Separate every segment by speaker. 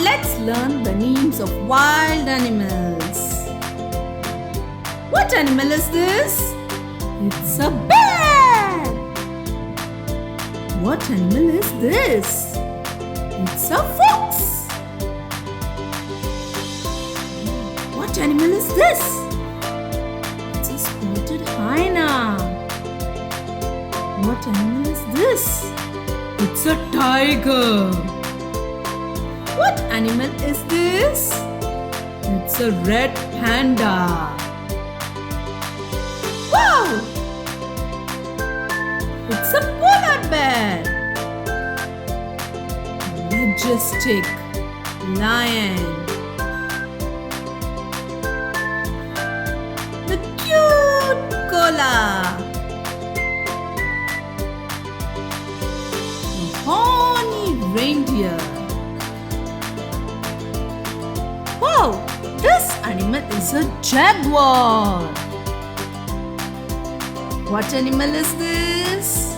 Speaker 1: let's learn the names of wild animals. What animal is this? It's a bear. What animal is this? It's a fox. What animal is this? It's a spotted hyena. What animal is this? It's a tiger. What animal is this? It's a red panda. Wow! It's a polar bear. Majestic lion. The cute koala. The horny reindeer. Wow! This animal is a jaguar. What animal is this?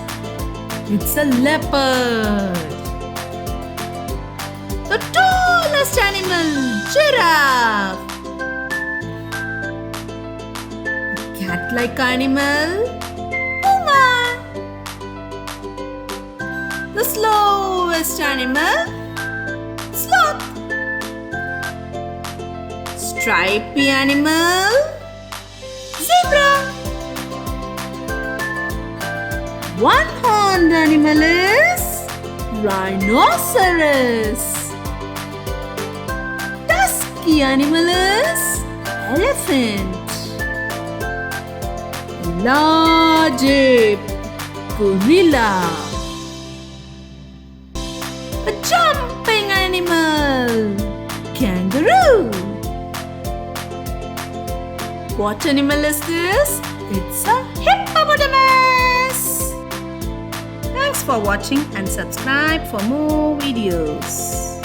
Speaker 1: It's a leopard. The tallest animal, giraffe. A cat-like animal, puma. The slowest animal, sloth. Stripy animal, zebra. One-horned animal is rhinoceros. Dusky animal is elephant. Large ape, gorilla. A jumping animal, kangaroo. What animal is this? It's a hippopotamus. Thanks for watching and subscribe for more videos.